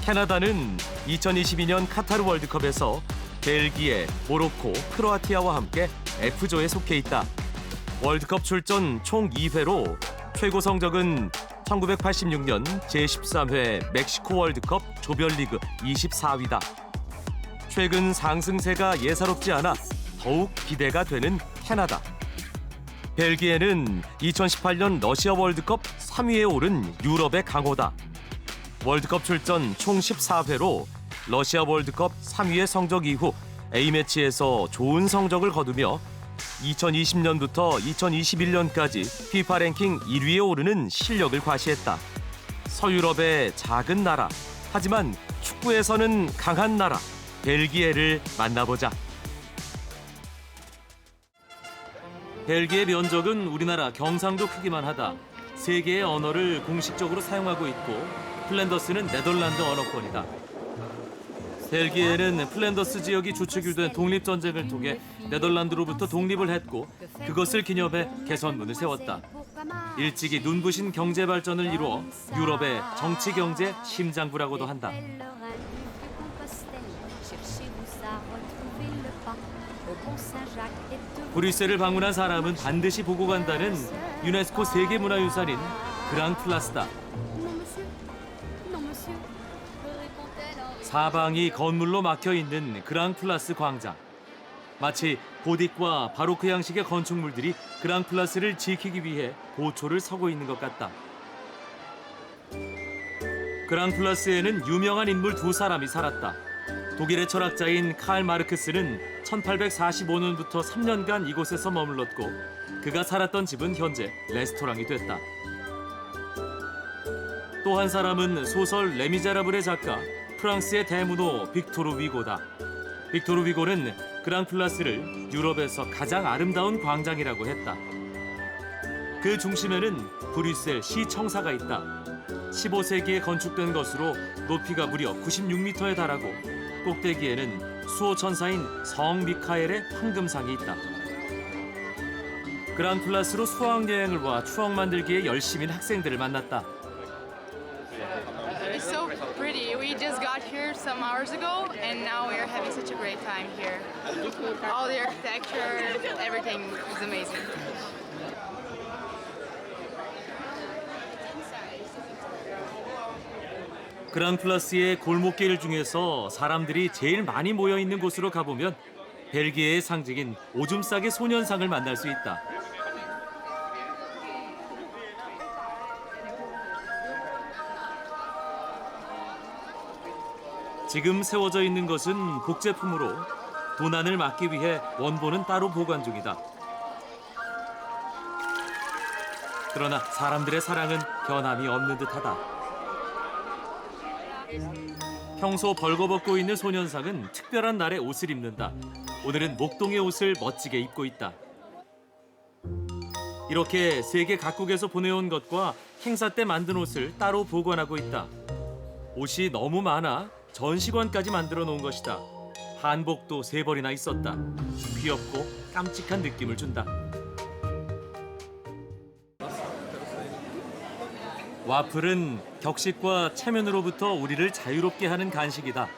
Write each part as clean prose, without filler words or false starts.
캐나다는 2022년 카타르 월드컵에서 벨기에, 모로코, 크로아티아와 함께 F조에 속해 있다. 월드컵 출전 총 2회로 최고 성적은 1986년 제13회 멕시코 월드컵 조별리그 24위다. 최근 상승세가 예사롭지 않아 더욱 기대가 되는 캐나다. 벨기에는 2018년 러시아 월드컵 3위에 오른 유럽의 강호다. 월드컵 출전 총 14회로 러시아 월드컵 3위의 성적 이후 A매치에서 좋은 성적을 거두며 2020년부터 2021년까지 FIFA 랭킹 1위에 오르는 실력을 과시했다. 서유럽의 작은 나라, 하지만 축구에서는 강한 나라, 벨기에를 만나보자. 벨기에 면적은 우리나라 경상도 크기만 하다. 3개의 언어를 공식적으로 사용하고 있고 플랜더스는 네덜란드 언어권이다. 벨기에는 플랜더스 지역이 주축이 된 독립전쟁을 통해 네덜란드로부터 독립을 했고 그것을 기념해 개선문을 세웠다. 일찍이 눈부신 경제 발전을 이루어 유럽의 정치 경제 심장부라고도 한다. 브뤼셀을 방문한 사람은 반드시 보고 간다는 유네스코 세계문화유산인 그랑플라스다. 사방이 건물로 막혀있는 그랑플라스 광장. 마치 고딕과 바로크 양식의 건축물들이 그랑플라스를 지키기 위해 보초를 서고 있는 것 같다. 그랑플라스에는 유명한 인물 2사람이 살았다. 독일의 철학자인 칼 마르크스는 1845년부터 3년간 이곳에서 머물렀고 그가 살았던 집은 현재 레스토랑이 됐다. 또 한 사람은 소설 레미제라블의 작가 프랑스의 대문호 빅토르 위고다. 빅토르 위고는 그랑플라스를 유럽에서 가장 아름다운 광장이라고 했다. 그 중심에는 브뤼셀 시청사가 있다. 15세기에 건축된 것으로 높이가 무려 96m에 달하고 꼭대기에는 수호천사인 성 미카엘의 황금상이 있다. 그랑플라스로 수학여행을 와 추억 만들기에 열심인 학생들을 만났다. It's so pretty. We just got here some hours ago and now we're having such a great time here. All the architecture, everything is amazing. 그랑플라스의 골목길 중에서 사람들이 제일 많이 모여 있는 곳으로 가보면 벨기에의 상징인 오줌 싸개 소년상을 만날 수 있다. 지금 세워져 있는 것은 복제품으로 도난을 막기 위해 원본은 따로 보관 중이다. 그러나 사람들의 사랑은 변함이 없는 듯하다. 평소 벌거벗고 있는 소년상은 특별한 날에 옷을 입는다. 오늘은 목동의 옷을 멋지게 입고 있다. 이렇게 세계 각국에서 보내온 것과 행사 때 만든 옷을 따로 보관하고 있다. 옷이 너무 많아 전시관까지 만들어 놓은 것이다. 한복도 3벌이나 있었다. 귀엽고 깜찍한 느낌을 준다. 와플은 격식과 체면으로부터 우리를 자유롭게 하는 간식이다.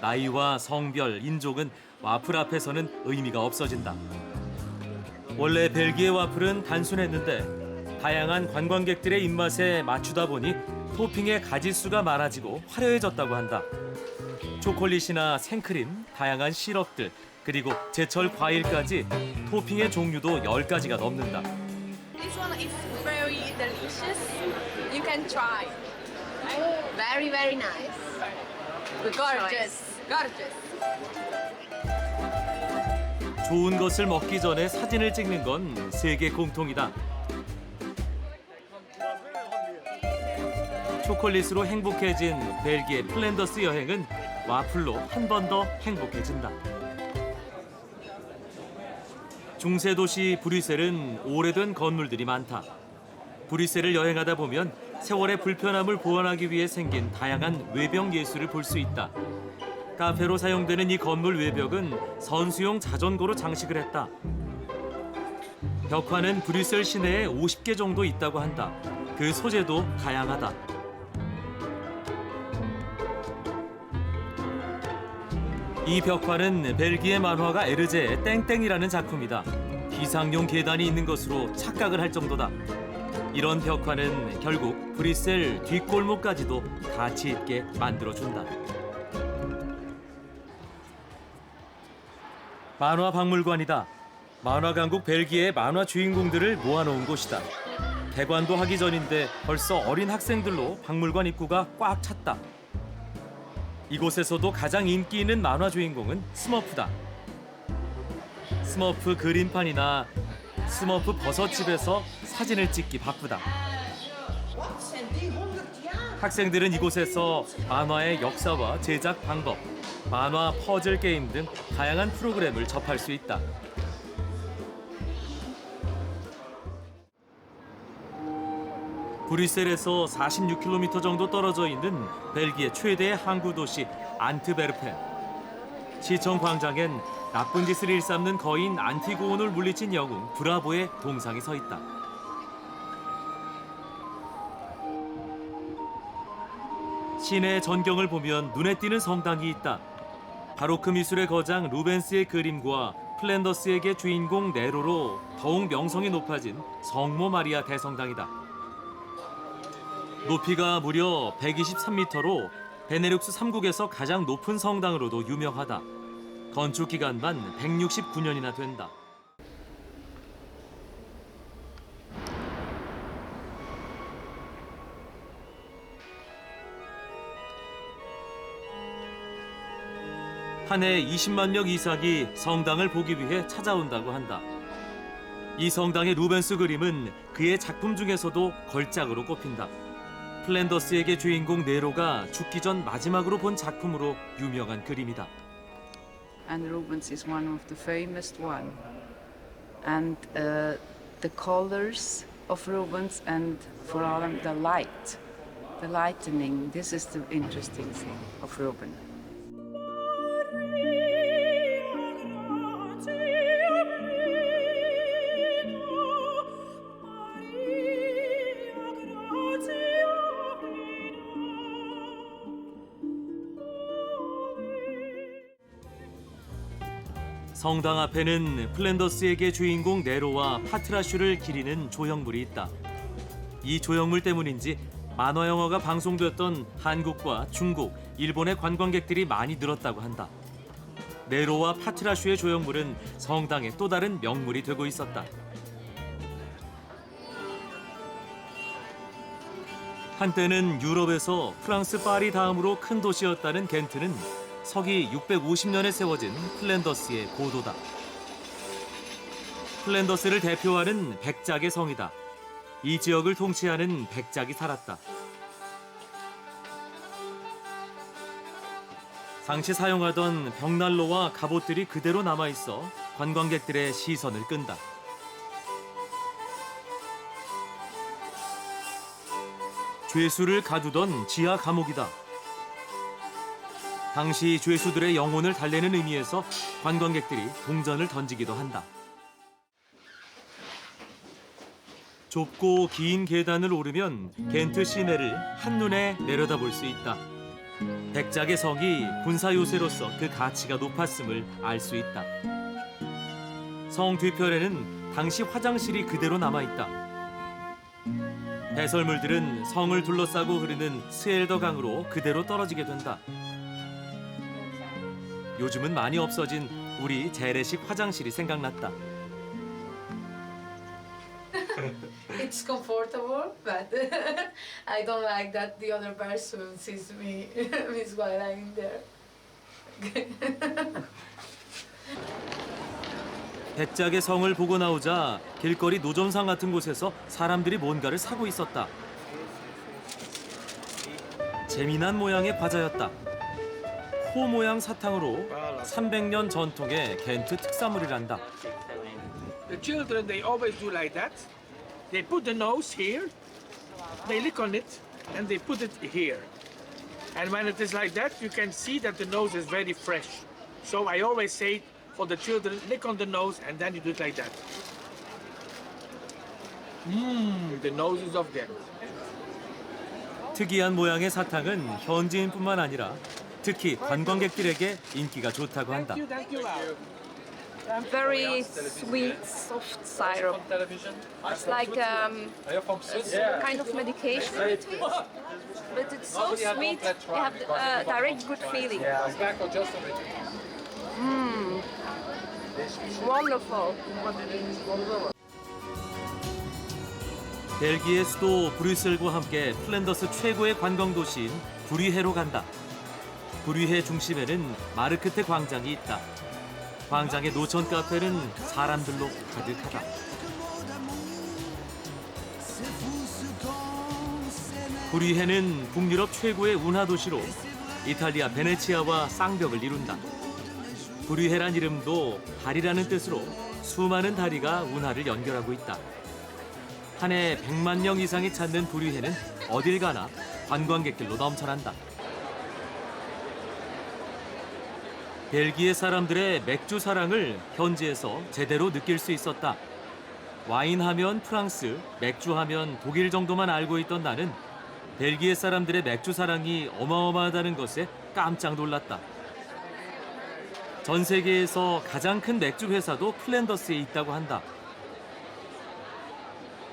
나이와 성별, 인종은 와플 앞에서는 의미가 없어진다. 원래 벨기에 와플은 단순했는데 다양한 관광객들의 입맛에 맞추다 보니 토핑의 가짓수가 많아지고 화려해졌다고 한다. 초콜릿이나 생크림, 다양한 시럽들, 그리고 제철 과일까지 토핑의 종류도 10가지가 넘는다. This one is very delicious. You can try. Very, very nice. Gorgeous. Gorgeous. 좋은 것을 먹기 전에 사진을 찍는 건 세계 공통이다. 초콜릿으로 행복해진 벨기에 플랜더스 여행은 와플로 한 번 더 행복해진다. 중세 도시 브뤼셀은 오래된 건물들이 많다. 브뤼셀을 여행하다 보면 세월의 불편함을 보완하기 위해 생긴 다양한 외벽 예술을 볼 수 있다. 카페로 사용되는 이 건물 외벽은 선수용 자전거로 장식을 했다. 벽화는 브뤼셀 시내에 50개 정도 있다고 한다. 그 소재도 다양하다. 이 벽화는 벨기에 만화가 에르제의 땡땡이라는 작품이다. 비상용 계단이 있는 것으로 착각을 할 정도다. 이런 벽화는 결국 브뤼셀 뒷골목까지도 가치 있게 만들어준다. 만화 박물관이다. 만화 강국 벨기에의 만화 주인공들을 모아놓은 곳이다. 개관도 하기 전인데 벌써 어린 학생들로 박물관 입구가 꽉 찼다. 이곳에서도 가장 인기 있는 만화 주인공은 스머프다. 스머프 그림판이나 스머프 버섯집에서 사진을 찍기 바쁘다. 학생들은 이곳에서 만화의 역사와 제작 방법, 만화 퍼즐 게임 등 다양한 프로그램을 접할 수 있다. 브뤼셀에서 46km 정도 떨어져 있는 벨기에 최대의 항구 도시 안트베르펜. 시청 광장엔 나쁜 짓을 일삼는 거인 안티고온을 물리친 영웅 브라보의 동상이 서 있다. 시내 전경을 보면 눈에 띄는 성당이 있다. 바로크 미술의 거장 루벤스의 그림과 플랜더스에게 주인공 네로로 더욱 명성이 높아진 성모 마리아 대성당이다. 높이가 무려 123m로 베네룩스 3국에서 가장 높은 성당으로도 유명하다. 건축 기간만 169년이나 된다. 한 해 20만 명 이상이 성당을 보기 위해 찾아온다고 한다. 이 성당의 루벤스 그림은 그의 작품 중에서도 걸작으로 꼽힌다. 플랜더스에게 주인공 네로가 죽기 전 마지막으로 본 작품으로 유명한 그림이다. And Rubens is one of the famous one. And the colors of Rubens and for all the light, the lightning. This is the interesting thing of Rubens. 성당 앞에는 플랜더스에게 주인공 네로와 파트라슈를 기리는 조형물이 있다. 이 조형물 때문인지 만화 영화가 방송됐던 한국과 중국, 일본의 관광객들이 많이 늘었다고 한다. 네로와 파트라슈의 조형물은 성당의 또 다른 명물이 되고 있었다. 한때는 유럽에서 프랑스 파리 다음으로 큰 도시였다는 겐트는 서기 650년에 세워진 플랜더스의 고도다. 플랜더스를 대표하는 백작의 성이다. 이 지역을 통치하는 백작이 살았다. 당시 사용하던 벽난로와 갑옷들이 그대로 남아있어 관광객들의 시선을 끈다. 죄수를 가두던 지하 감옥이다. 당시 죄수들의 영혼을 달래는 의미에서 관광객들이 동전을 던지기도 한다. 좁고 긴 계단을 오르면 겐트 시내를 한눈에 내려다볼 수 있다. 백작의 성이 군사 요새로서 그 가치가 높았음을 알 수 있다. 성 뒤편에는 당시 화장실이 그대로 남아있다. 배설물들은 성을 둘러싸고 흐르는 스엘더 강으로 그대로 떨어지게 된다. 요즘은 많이 없어진 우리 재래식 화장실이 생각났다. It's comfortable, but I don't like that the other person sees me while I'm there. 백작의 성을 보고 나오자 길거리 노점상 같은 곳에서 사람들이 뭔가를 사고 있었다. 재미난 모양의 과자였다. 코 모양 사탕으로 300년 전통의 겐트 특산물이란다. The children, they always do like that. They put the nose here, they lick on it, and they put it here. And when it is like that, you can see that the nose is very fresh. So I always say for the children, lick on the nose, and then you do it like that. The nose is of them. 특이한 모양의 사탕은 현지인뿐만 아니라 특히 관광객들에게 인기가 좋다고 한다. Thank you. Very sweet, soft syrup. It's like kind of medication, but it's so sweet. You have a direct good feeling. Wonderful. 벨기에 수도 브뤼셀과 함께 플랜더스 최고의 관광 도시인 브리헤로 간다. 브리헤 중심에는 마르크테 광장이 있다. 광장의 노천 카페는 사람들로 가득하다. 브리헤는 북유럽 최고의 운하 도시로 이탈리아 베네치아와 쌍벽을 이룬다. 브리헤란 이름도 다리라는 뜻으로 수많은 다리가 운하를 연결하고 있다. 한 해 100만 명 이상이 찾는 브리헤는 어딜 가나 관광객들로 넘쳐난다. 벨기에 사람들의 맥주 사랑을 현지에서 제대로 느낄 수 있었다. 와인하면 프랑스, 맥주하면 독일 정도만 알고 있던 나는 벨기에 사람들의 맥주 사랑이 어마어마하다는 것에 깜짝 놀랐다. 전 세계에서 가장 큰 맥주 회사도 플랜더스에 있다고 한다.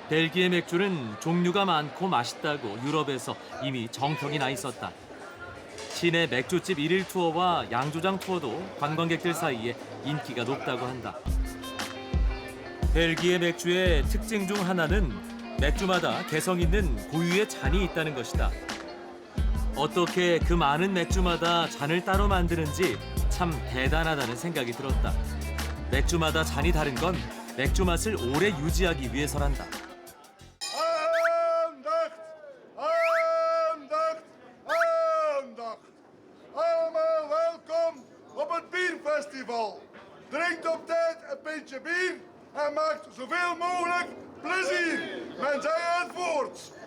벨기에 맥주는 종류가 많고 맛있다고 유럽에서 이미 정평이 나 있었다. 시내 맥주집 1일 투어와 양조장 투어도 관광객들 사이에 인기가 높다고 한다. 벨기에 맥주의 특징 중 하나는 맥주마다 개성 있는 고유의 잔이 있다는 것이다. 어떻게 그 많은 맥주마다 잔을 따로 만드는지 참 대단하다는 생각이 들었다. 맥주마다 잔이 다른 건 맥주 맛을 오래 유지하기 위해서란다. Aandacht! Aandacht! Allemaal welkom op het bierfestival. Drinkt op tijd een pintje bier en maakt zoveel mogelijk plezier. Men zij het voort.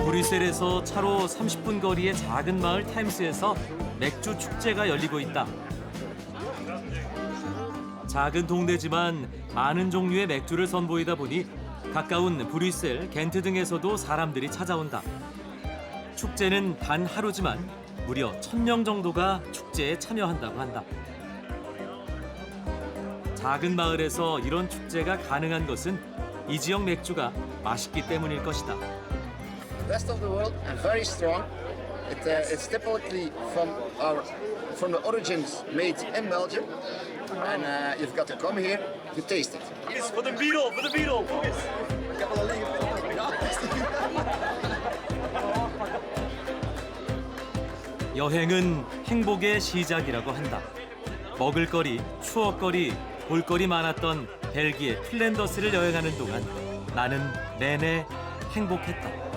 브뤼셀에서 차로 30분 거리의 작은 마을 템스에서 맥주 축제가 열리고 있다. 작은 동네지만 많은 종류의 맥주를 선보이다 보니 가까운 브뤼셀, 겐트 등에서도 사람들이 찾아온다. 축제는 단 하루지만 무려 1000명 정도가 축제에 참여한다고 한다. 작은 마을에서 이런 축제가 가능한 것은 이 지역 맥주가 맛있기 때문일 것이다. Rest of the world and very strong. It's typically from the origins made in Belgium, and you've got to come here to taste it. Yes, for the beetle, for the beetle. 여행은 행복의 시작이라고 한다. 먹을거리, 추억거리, 볼거리 많았던 벨기에 플랜더스를 여행하는 동안 나는 내내 행복했다.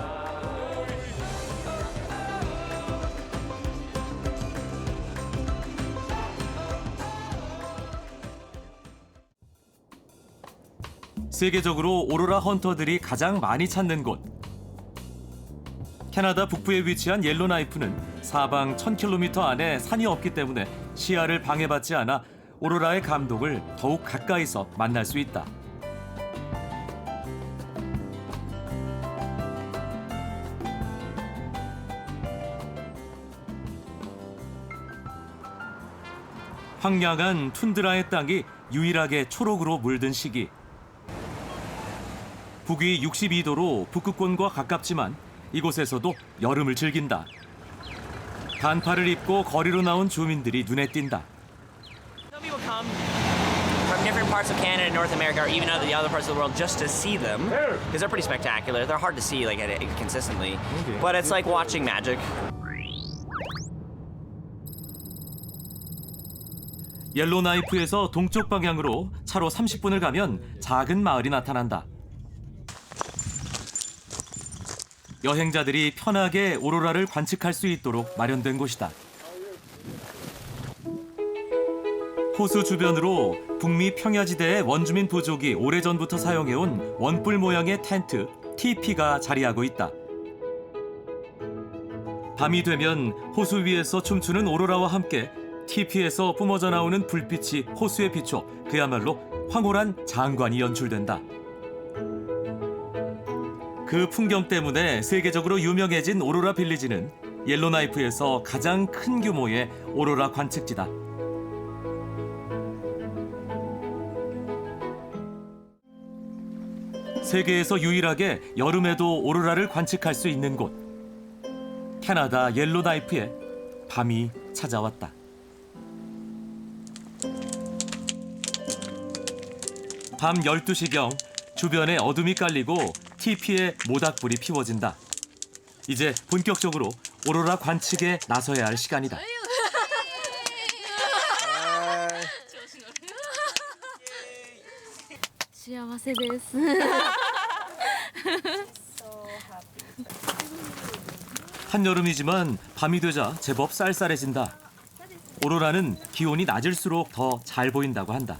세계적으로 오로라 헌터들이 가장 많이 찾는 곳. 캐나다 북부에 위치한 옐로나이프는 사방 1000km 안에 산이 없기 때문에 시야를 방해받지 않아 오로라의 감동을 더욱 가까이서 만날 수 있다. 황량한 툰드라의 땅이 유일하게 초록으로 물든 시기. 북위 62도로 북극권과 가깝지만 이곳에서도 여름을 즐긴다. 단파를 입고 거리로 나온 주민들이 눈에 띈다. Some people come from different parts of Canada and North America, or even out of the other parts of the world, just to see them because they're pretty spectacular. They're hard to see consistently, but it's like watching magic. 옐로나이프에서 동쪽 방향으로 차로 30분을 가면 작은 마을이 나타난다. 여행자들이 편하게 오로라를 관측할 수 있도록 마련된 곳이다. 호수 주변으로 북미 평야지대의 원주민 부족이 오래전부터 사용해온 원뿔 모양의 텐트, TP가 자리하고 있다. 밤이 되면 호수 위에서 춤추는 오로라와 함께 TP에서 뿜어져 나오는 불빛이 호수에 비춰 그야말로 황홀한 장관이 연출된다. 그 풍경 때문에 세계적으로 유명해진 오로라 빌리지는 옐로나이프에서 가장 큰 규모의 오로라 관측지다. 세계에서 유일하게 여름에도 오로라를 관측할 수 있는 곳. 캐나다 옐로나이프에 밤이 찾아왔다. 밤 12시경 주변에 어둠이 깔리고 TP에 모닥불이 피워진다. 이제 본격적으로 오로라 관측에 나서야 할 시간이다. 한여름이지만 밤이 되자 제법 쌀쌀해진다. 오로라는 기온이 낮을수록 더 잘 보인다고 한다.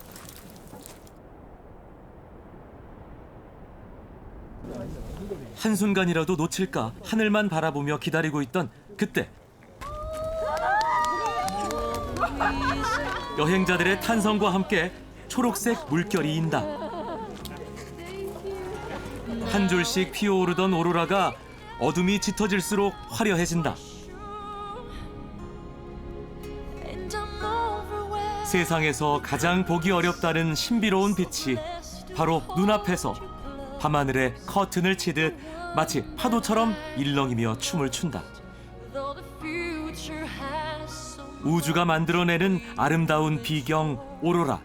한순간이라도 놓칠까 하늘만 바라보며 기다리고 있던 그때 여행자들의 탄성과 함께 초록색 물결이 인다. 한 줄씩 피어오르던 오로라가 어둠이 짙어질수록 화려해진다. 세상에서 가장 보기 어렵다는 신비로운 빛이 바로 눈앞에서 밤하늘에 커튼을 치듯 마치 파도처럼 일렁이며 춤을 춘다. 우주가 만들어내는 아름다운 비경 오로라.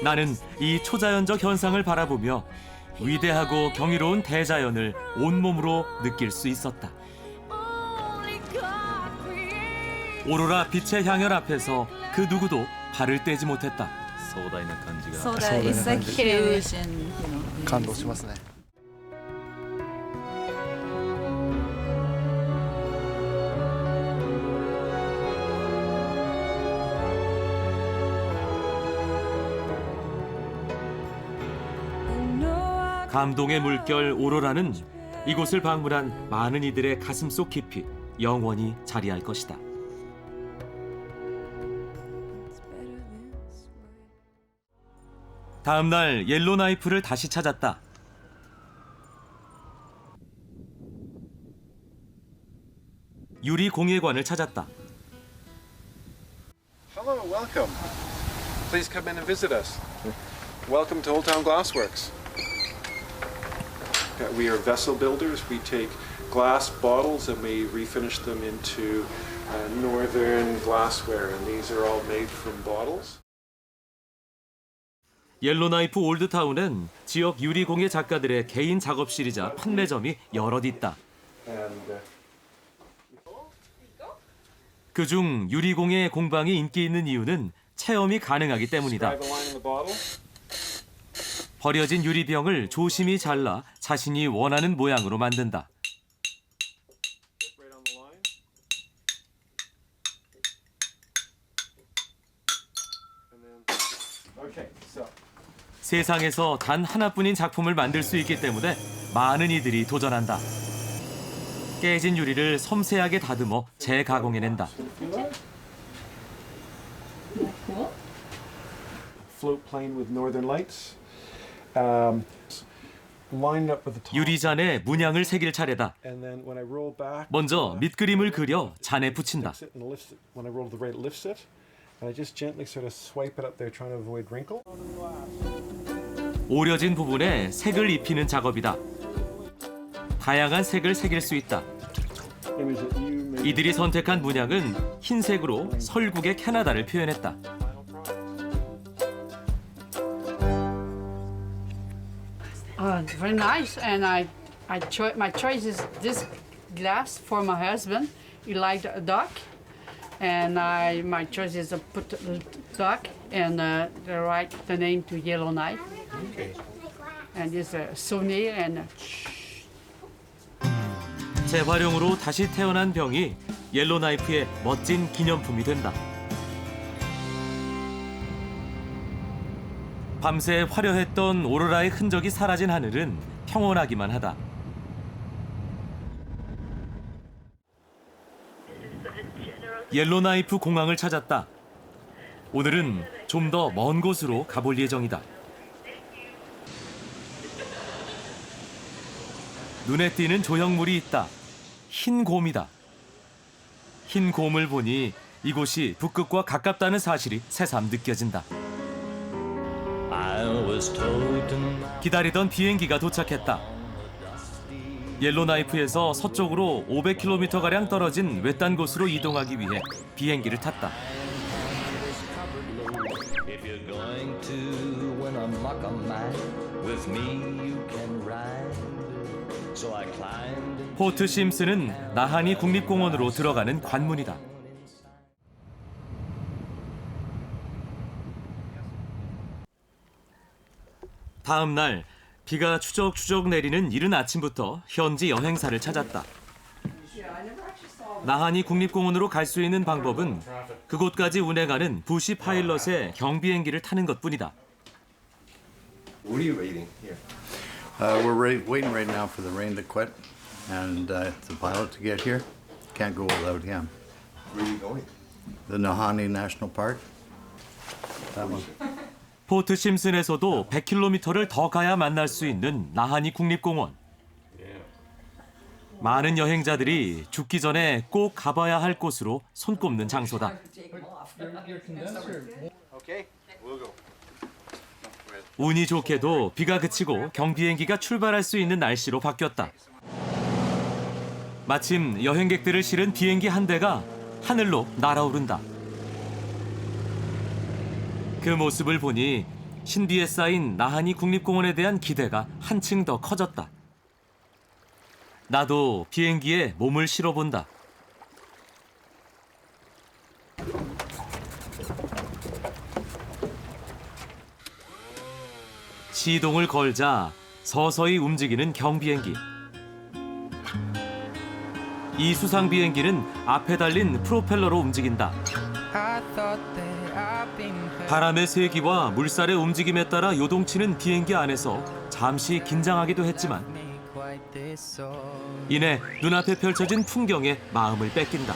나는 이 초자연적 현상을 바라보며 위대하고 경이로운 대자연을 온몸으로 느낄 수 있었다. 오로라 빛의 향연 앞에서 그 누구도 발을 떼지 못했다. Soda is a huge. 感動しますね。 감동의 물결 오로라는 이곳을 방문한 많은 이들의 가슴속 깊이 영원히 자리할 것이다. 다음 날 옐로나이프를 다시 찾았다. 유리 공예관을 찾았다. Hello, welcome. Please come in and visit us. Welcome to Old Town Glassworks. We are vessel builders. We take glass bottles and we refinish them into northern glassware, and these are all made from bottles. 옐로나이프 올드타운엔 지역 유리공예 작가들의 개인 작업실이자 판매점이 여럿 있다. 그중 유리공예 공방이 인기 있는 이유는 체험이 가능하기 때문이다. 버려진 유리병을 조심히 잘라 자신이 원하는 모양으로 만든다. 세상에서 단 하나뿐인 작품을 만들 수 있기 때문에 많은 이들이 도전한다. 깨진 유리를 섬세하게 다듬어 재가공해낸다. Float plane with northern lights. Lined up with the top. 유리잔에 문양을 새길 차례다. And then when I roll back. 먼저 밑그림을 그려 잔에 붙인다. When I roll to the right, it lifts it. And I just gently sort of swipe it up there, trying to avoid wrinkle. 오려진 부분에 색을 입히는 작업이다. 다양한 색을 새길 수 있다. 이들이 선택한 문양은 흰색으로 설국의 캐나다를 표현했다. Very nice, and my choice is this glass for my husband. He liked a duck, and my choice is to put the duck and write the name to Yellowknife. Okay. And it's a souvenir and. 재활용으로 다시 태어난 병이 옐로나이프의 멋진 기념품이 된다. 밤새 화려했던 오로라의 흔적이 사라진 하늘은 평온하기만 하다. 옐로나이프 공항을 찾았다. 오늘은 좀 더 먼 곳으로 가볼 예정이다. 눈에 띄는 조형물이 있다. 흰 곰이다. 흰 곰을 보니 이곳이 북극과 가깝다는 사실이 새삼 느껴진다. 기다리던 비행기가 도착했다. 옐로나이프에서 서쪽으로 500km가량 떨어진 외딴 곳으로 이동하기 위해 비행기를 탔다. 포트 심슨은 나하니 국립공원으로 들어가는 관문이다. 다음 날 비가 추적추적 내리는 이른 아침부터 현지 여행사를 찾았다. 나하니 국립공원으로 갈 수 있는 방법은 그곳까지 운행하는 부시 파일럿의 경비행기를 타는 것뿐이다. What are you waiting here? We're waiting right now for the rain to quit and the pilot to get here. Can't go without him. Where are you going? The Nahanni National Park. That one. 포트 심슨에서도 100km를 더 가야 만날 수 있는 나하니 국립공원. 많은 여행자들이 죽기 전에 꼭 가봐야 할 곳으로 손꼽는 장소다. 운이 좋게도 비가 그치고 경비행기가 출발할 수 있는 날씨로 바뀌었다. 마침 여행객들을 실은 비행기 한 대가 하늘로 날아오른다. 그 모습을 보니 신비에 쌓인 나하니 국립공원에 대한 기대가 한층 더 커졌다. 나도 비행기에 몸을 실어본다. 시동을 걸자 서서히 움직이는 경비행기. 이 수상 비행기는 앞에 달린 프로펠러로 움직인다. 바람의 세기와 물살의 움직임에 따라 요동치는 비행기 안에서 잠시 긴장하기도 했지만 이내 눈앞에 펼쳐진 풍경에 마음을 뺏긴다.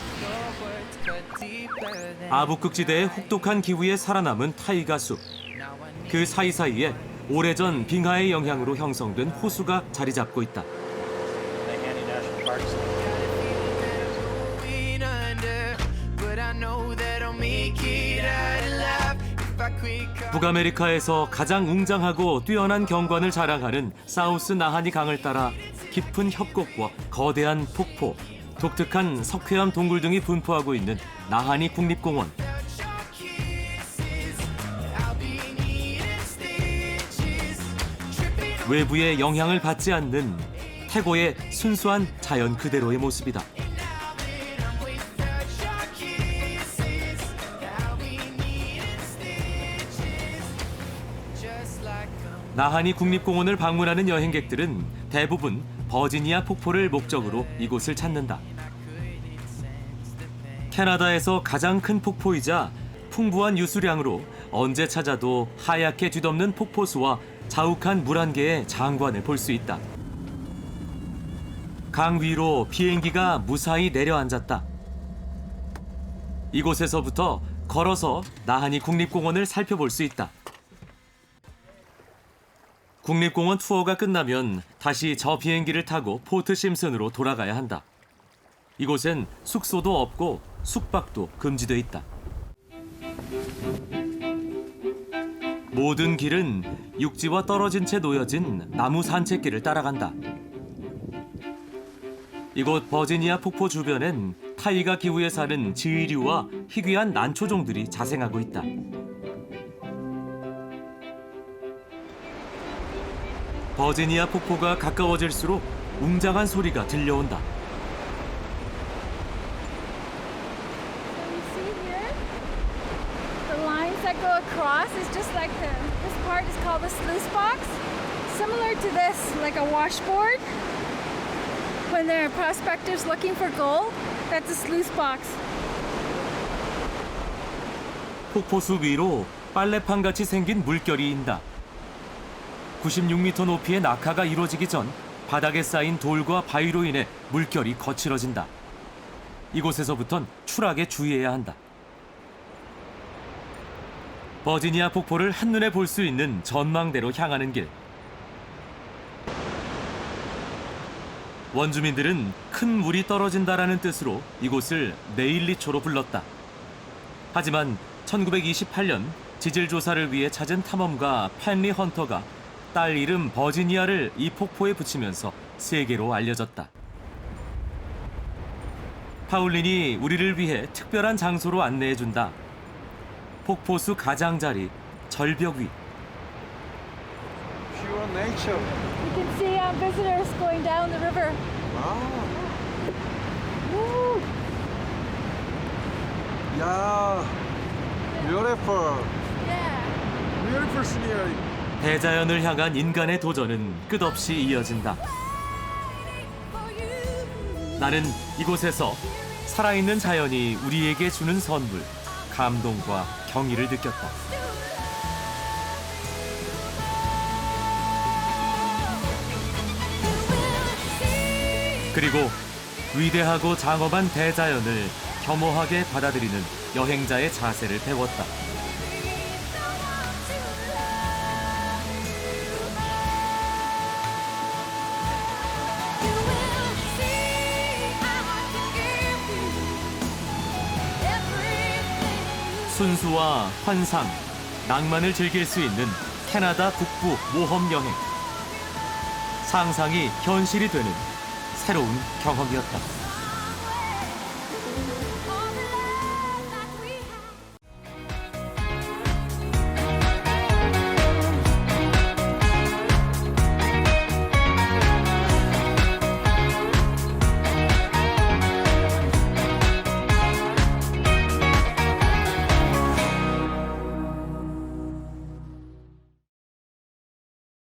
아북극지대의 혹독한 기후에 살아남은 타이가 숲. 그 사이사이에 오래전 빙하의 영향으로 형성된 호수가 자리 잡고 있다. 북아메리카에서 가장 웅장하고 뛰어난 경관을 자랑하는 사우스 나하니 강을 따라 깊은 협곡과 거대한 폭포, 독특한 석회암 동굴 등이 분포하고 있는 나하니 국립공원. 외부의 영향을 받지 않는 태고의 순수한 자연 그대로의 모습이다. 나하니 국립공원을 방문하는 여행객들은 대부분 버지니아 폭포를 목적으로 이곳을 찾는다. 캐나다에서 가장 큰 폭포이자 풍부한 유수량으로 언제 찾아도 하얗게 뒤덮는 폭포수와 자욱한 물 한개의 장관을 볼 수 있다. 강 위로 비행기가 무사히 내려앉았다. 이곳에서부터 걸어서 나하니 국립공원을 살펴볼 수 있다. 국립공원 투어가 끝나면 다시 저 비행기를 타고 포트 심슨으로 돌아가야 한다. 이곳엔 숙소도 없고 숙박도 금지돼 있다. 모든 길은 육지와 떨어진 채 놓여진 나무 산책길을 따라간다. 이곳 버지니아 폭포 주변엔 타이가 기후에 사는 지휘류와 희귀한 난초종들이 자생하고 있다. 버지니아 폭포가 가까워질수록 웅장한 소리가 들려온다. The lines that go across is just like this part is called the sluice box, similar to this, like a washboard. When there are prospectors looking for gold, that's a sluice box. 폭포수 위로 빨래판 같이 생긴 물결이 인다. 96m 높이의 낙하가 이루어지기 전 바닥에 쌓인 돌과 바위로 인해 물결이 거칠어진다. 이곳에서부턴 추락에 주의해야 한다. 버지니아 폭포를 한눈에 볼 수 있는 전망대로 향하는 길. 원주민들은 큰 물이 떨어진다라는 뜻으로 이곳을 네일리초로 불렀다. 하지만 1928년 지질 조사를 위해 찾은 탐험가 펜리 헌터가 딸 이름 버지니아를 이 폭포에 붙이면서 세계로 알려졌다. 파울린이 우리를 위해 특별한 장소로 안내해준다. 폭포수 가장자리 절벽 위. Pure nature. You can see visitors going down the river. Wow. Woo! Yeah. Beautiful. Yeah. Beautiful scenery. 대자연을 향한 인간의 도전은 끝없이 이어진다. 나는 이곳에서 살아있는 자연이 우리에게 주는 선물, 감동과 경의를 느꼈다. 그리고 위대하고 장엄한 대자연을 겸허하게 받아들이는 여행자의 자세를 배웠다. 순수와 환상, 낭만을 즐길 수 있는 캐나다 북부 모험 여행. 상상이 현실이 되는 새로운 경험이었다.